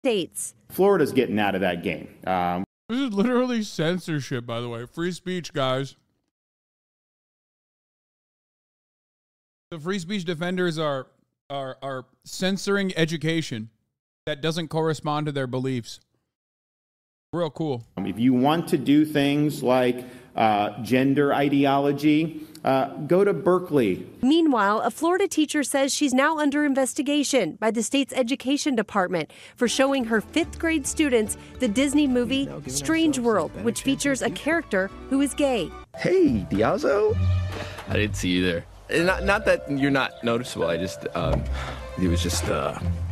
States. Florida's getting out of that game. This is literally censorship, by the way. Free speech, guys. The free speech defenders are censoring education that doesn't correspond to their beliefs. Real cool. If you want to do things like gender ideology, go to Berkeley. Meanwhile, a Florida teacher says she's now under investigation by the state's education department for showing her 5th grade students the Disney movie Strange World, which features a character who is gay. Hey, Diazzo. I didn't see you there. Not that you're not noticeable. I just, it was just,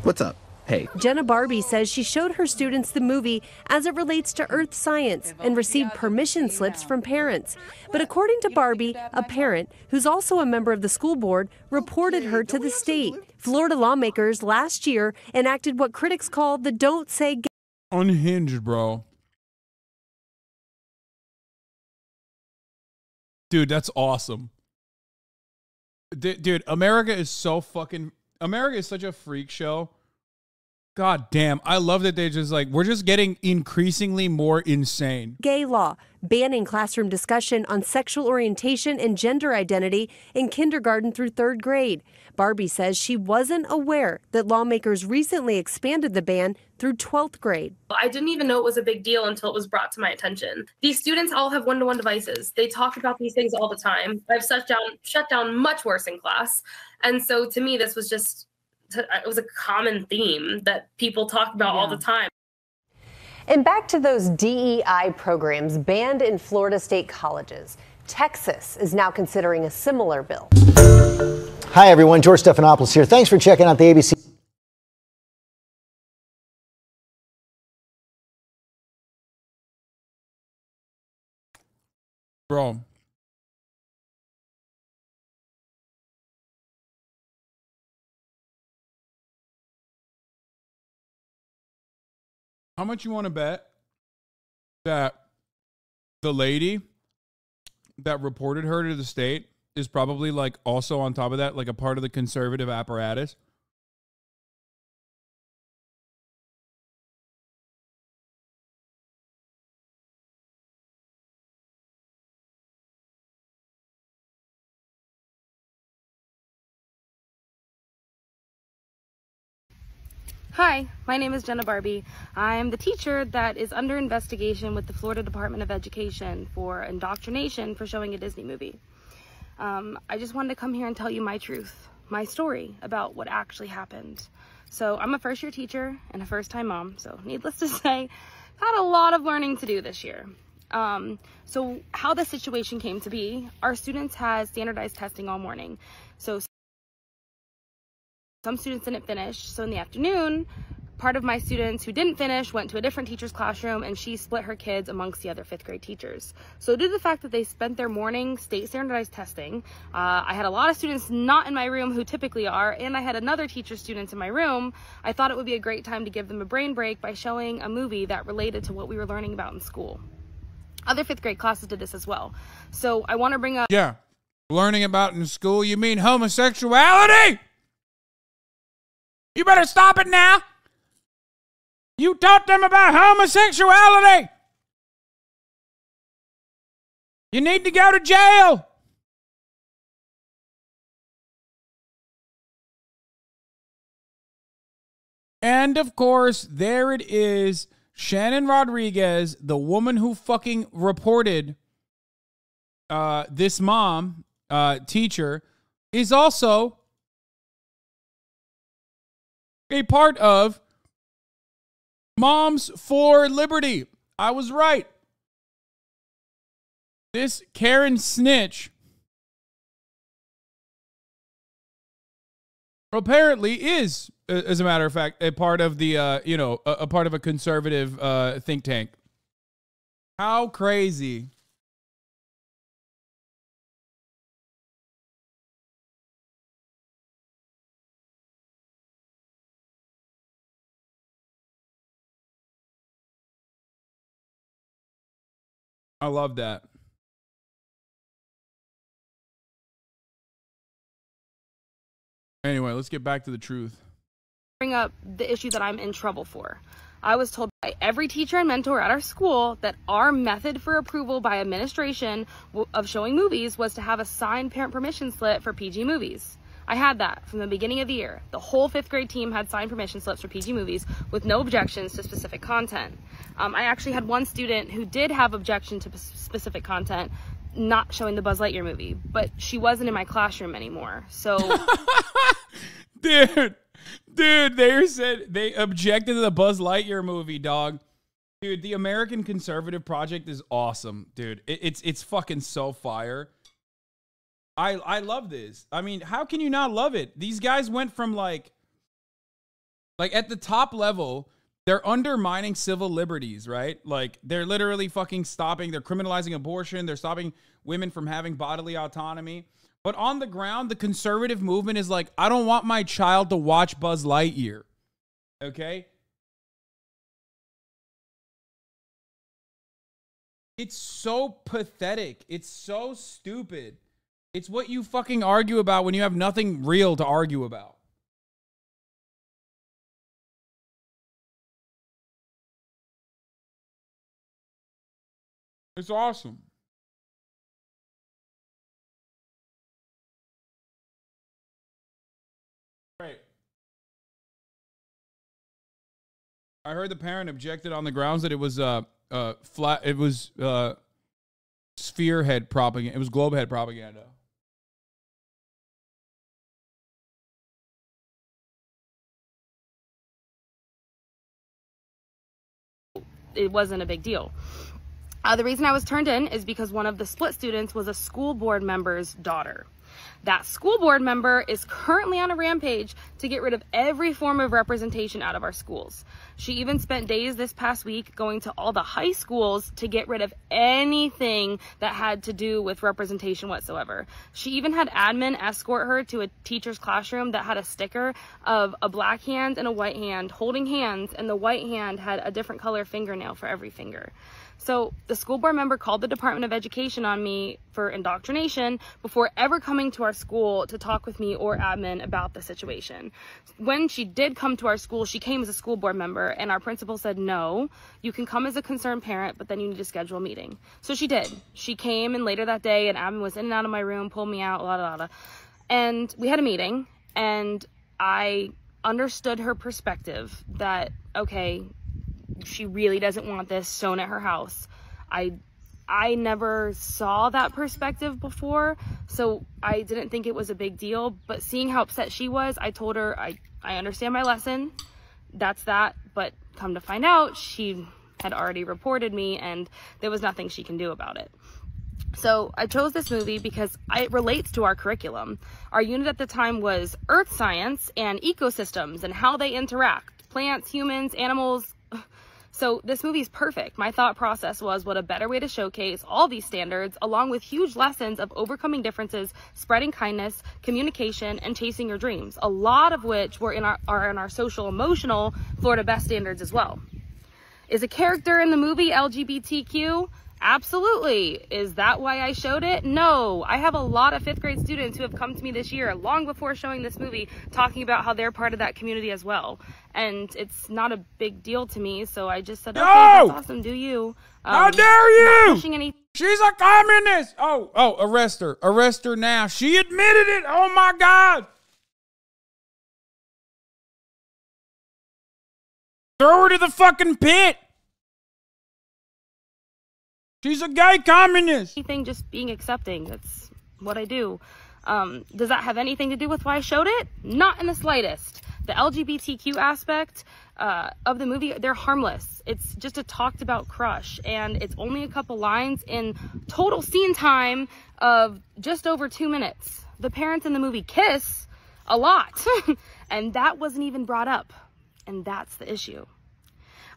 what's up? Hey. Jenna Barbie says she showed her students the movie as it relates to earth science and received permission slips from parents. But according to Barbie, a parent, who's also a member of the school board, reported her to the state. Florida lawmakers last year enacted what critics call the Don't Say Gay. Unhinged, bro. Dude, that's awesome. Dude, America is so fucking... America is such a freak show. God damn. I love that they just like... We're just getting increasingly more insane. Gay law, banning classroom discussion on sexual orientation and gender identity in kindergarten through 3rd grade. Barbie says she wasn't aware that lawmakers recently expanded the ban through 12th grade. I didn't even know it was a big deal until it was brought to my attention. These students all have one-to-one devices. They talk about these things all the time. I've shut down much worse in class. And so to me, this was just, it was a common theme that people talk about all the time. And back to those DEI programs banned in Florida state colleges. Texas is now considering a similar bill. Hi, everyone. George Stephanopoulos here. Thanks for checking out the ABC. Bro. How much you want to bet that the lady that reported her to the state is probably like also on top of that, like a part of the conservative apparatus? Hi, my name is Jenna Barbie. I'm the teacher that is under investigation with the Florida Department of Education for indoctrination for showing a Disney movie. I just wanted to come here and tell you my truth, my story about what actually happened. So I'm a first-year teacher and a first-time mom, so needless to say, I've had a lot of learning to do this year. So how the situation came to be, our students had standardized testing all morning. So some students didn't finish, so in the afternoon, part of my students who didn't finish went to a different teacher's classroom, and she split her kids amongst the other 5th grade teachers. So due to the fact that they spent their morning state standardized testing, I had a lot of students not in my room who typically are, and I had another teacher's students in my room. I thought it would be a great time to give them a brain break by showing a movie that related to what we were learning about in school. Other 5th grade classes did this as well. So I want to bring up... Yeah, learning about in school, you mean homosexuality? You better stop it now. You taught them about homosexuality. You need to go to jail. And of course, there it is. Shannon Rodriguez, the woman who fucking reported this mom, teacher, is also a part of Moms for Liberty. I was right. This Karen snitch apparently is, as a matter of fact, a part of the, a part of a conservative think tank. How crazy. I love that. Anyway, let's get back to the truth. bring up the issue that I'm in trouble for. I was told by every teacher and mentor at our school that our method for approval by administration of showing movies was to have a signed parent permission slip for PG movies. I had that from the beginning of the year. The whole 5th grade team had signed permission slips for PG movies with no objections to specific content. I actually had one student who did have objection to specific content, not showing the Buzz Lightyear movie, but she wasn't in my classroom anymore. So, dude, they objected to the Buzz Lightyear movie, dog. Dude, the American Conservative Project is awesome, dude. It's fucking so fire. I love this. I mean, how can you not love it? These guys went from like at the top level, they're undermining civil liberties, right? Like they're literally fucking stopping, they're criminalizing abortion, they're stopping women from having bodily autonomy. But on the ground, the conservative movement is like, I don't want my child to watch Buzz Lightyear. Okay? It's so pathetic. It's so stupid. It's what you fucking argue about when you have nothing real to argue about. It's awesome. Right. I heard the parent objected on the grounds that it was flat. It was spherehead propaganda. It was globe head propaganda. it wasn't a big deal. The reason I was turned in is because one of the split students was a school board member's daughter. That school board member is currently on a rampage to get rid of every form of representation out of our schools. She even spent days this past week going to all the high schools to get rid of anything that had to do with representation whatsoever. She even had admin escort her to a teacher's classroom that had a sticker of a black hand and a white hand holding hands, and the white hand had a different color fingernail for every finger. So the school board member called the Department of Education on me for indoctrination before ever coming to our school to talk with me or admin about the situation. When she did come to our school, she came as a school board member, and our principal said, no, you can come as a concerned parent, but then you need to schedule a meeting. So she did. She came, and later that day, and admin was in and out of my room, pulled me out, and we had a meeting, and I understood her perspective that, okay, she really doesn't want this shown at her house. I never saw that perspective before, so I didn't think it was a big deal. But seeing how upset she was, I told her I understand my lesson. That's that. But come to find out, she had already reported me, and there was nothing she can do about it. So I chose this movie because it relates to our curriculum. Our unit at the time was earth science and ecosystems and how they interact. Plants, humans, animals. So this movie is perfect. My thought process was, what a better way to showcase all these standards, along with huge lessons of overcoming differences, spreading kindness, communication, and chasing your dreams, a lot of which are in our social emotional Florida Best standards as well. Is a character in the movie LGBTQ? Absolutely. Is that why I showed it? No. I have a lot of 5th grade students who have come to me this year, long before showing this movie, talking about how they're part of that community as well. And it's not a big deal to me, so I just said, okay, that's awesome, do you. How dare you! Not pushing any. She's a communist! Oh, arrest her. Arrest her now. She admitted it! Oh my God! Throw her to the fucking pit! She's a gay communist. Anything, just being accepting. That's what I do. Does that have anything to do with why I showed it? Not in the slightest. The LGBTQ aspect of the movie, they're harmless. It's just a talked about crush, and it's only a couple lines in total scene time of just over 2 minutes. The parents in the movie kiss a lot, and that wasn't even brought up, and that's the issue.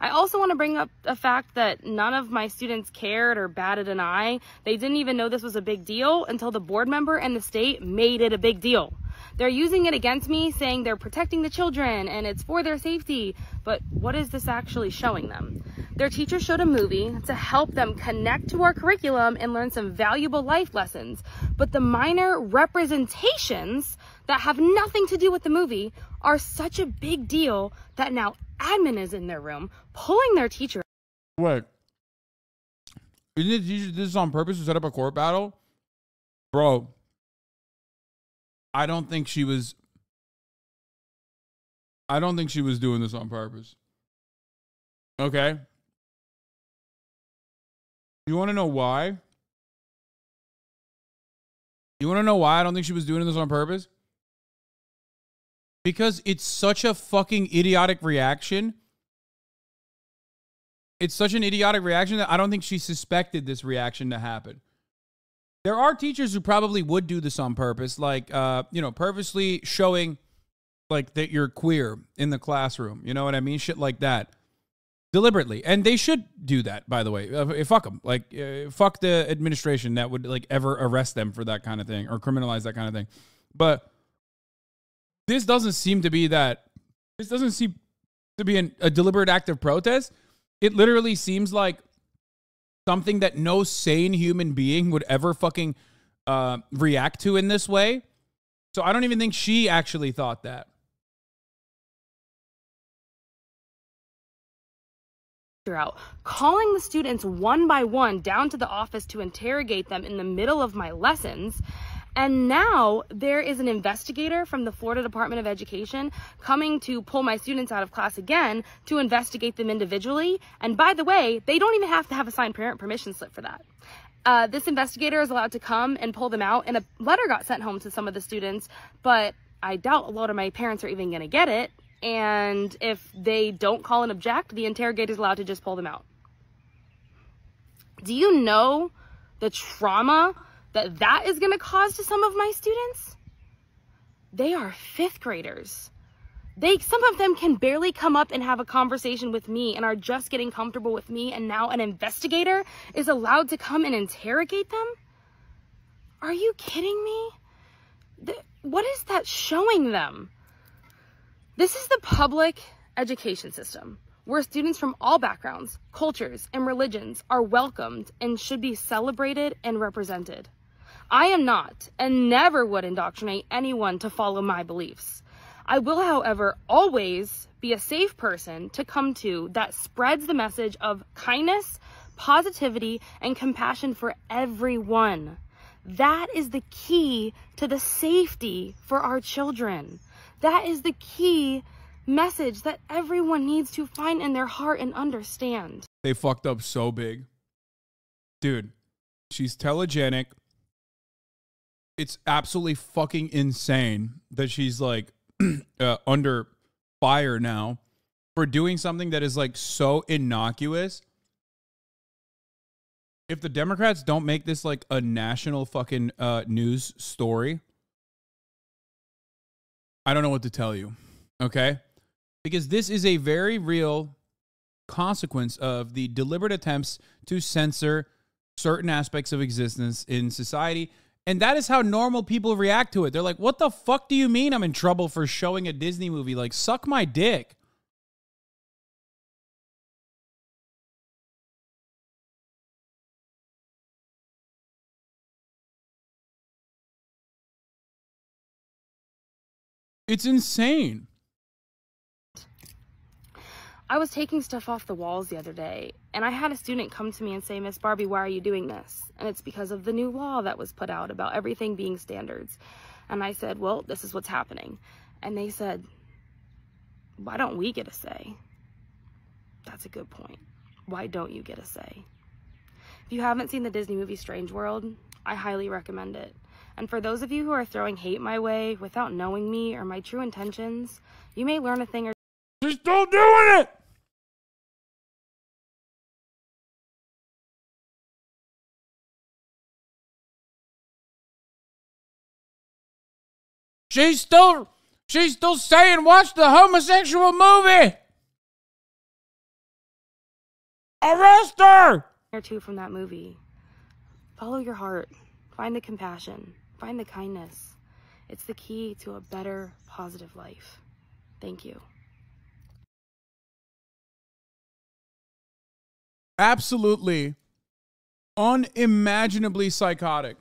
I also want to bring up the fact that none of my students cared or batted an eye. They didn't even know this was a big deal until the board member and the state made it a big deal. They're using it against me, saying they're protecting the children and it's for their safety. But what is this actually showing them? Their teacher showed a movie to help them connect to our curriculum and learn some valuable life lessons. But the minor representations that have nothing to do with the movie are such a big deal that now admin is in their room pulling their teacher. Wait. Isn't it you did this on purpose to set up a court battle? Bro, I don't think she was doing this on purpose. Okay? You want to know why? You want to know why I don't think she was doing this on purpose? Because it's such a fucking idiotic reaction. It's such an idiotic reaction that I don't think she suspected this reaction to happen. There are teachers who probably would do this on purpose, like, purposely showing, like, that you're queer in the classroom. You know what I mean? Shit like that. Deliberately. And they should do that, by the way. Fuck them. Like, fuck the administration that would, like, ever arrest them for that kind of thing or criminalize that kind of thing. But this doesn't seem to be that. This doesn't seem to be a deliberate act of protest. It literally seems like something that no sane human being would ever fucking react to in this way. So I don't even think she actually thought that. Out, calling the students one by one down to the office to interrogate them in the middle of my lessons. And now there is an investigator from the Florida Department of Education coming to pull my students out of class again to investigate them individually. And by the way, they don't even have to have a signed parent permission slip for that. This investigator is allowed to come and pull them out, and a letter got sent home to some of the students, but I doubt a lot of my parents are even going to get it. And if they don't call and object, the interrogator is allowed to just pull them out. Do you know the trauma that is going to cause to some of my students? They are fifth graders. Some of them can barely come up and have a conversation with me and are just getting comfortable with me, and now an investigator is allowed to come and interrogate them? Are you kidding me? What is that showing them? This is the public education system where students from all backgrounds, cultures, and religions are welcomed and should be celebrated and represented. I am not and never would indoctrinate anyone to follow my beliefs. I will, however, always be a safe person to come to that spreads the message of kindness, positivity, and compassion for everyone. That is the key to the safety for our children. That is the key message that everyone needs to find in their heart and understand. They fucked up so big. Dude, she's telegenic. It's absolutely fucking insane that she's like under fire now for doing something that is like so innocuous. If the Democrats don't make this like a national fucking news story, I don't know what to tell you, okay? Because this is a very real consequence of the deliberate attempts to censor certain aspects of existence in society. And that is how normal people react to it. They're like, what the fuck do you mean I'm in trouble for showing a Disney movie? Like, suck my dick. It's insane. I was taking stuff off the walls the other day, and I had a student come to me and say, Miss Barbie, why are you doing this? And it's because of the new law that was put out about everything being standards. And I said, well, this is what's happening. And they said, why don't we get a say? That's a good point. Why don't you get a say? If you haven't seen the Disney movie Strange World, I highly recommend it. And for those of you who are throwing hate my way without knowing me or my true intentions, you may learn a thing or... She's still doing it! She's still saying, watch the homosexual movie! Arrest her! or two from that movie. Follow your heart. Find the compassion. Find the kindness. It's the key to a better, positive life. Thank you. Absolutely unimaginably psychotic.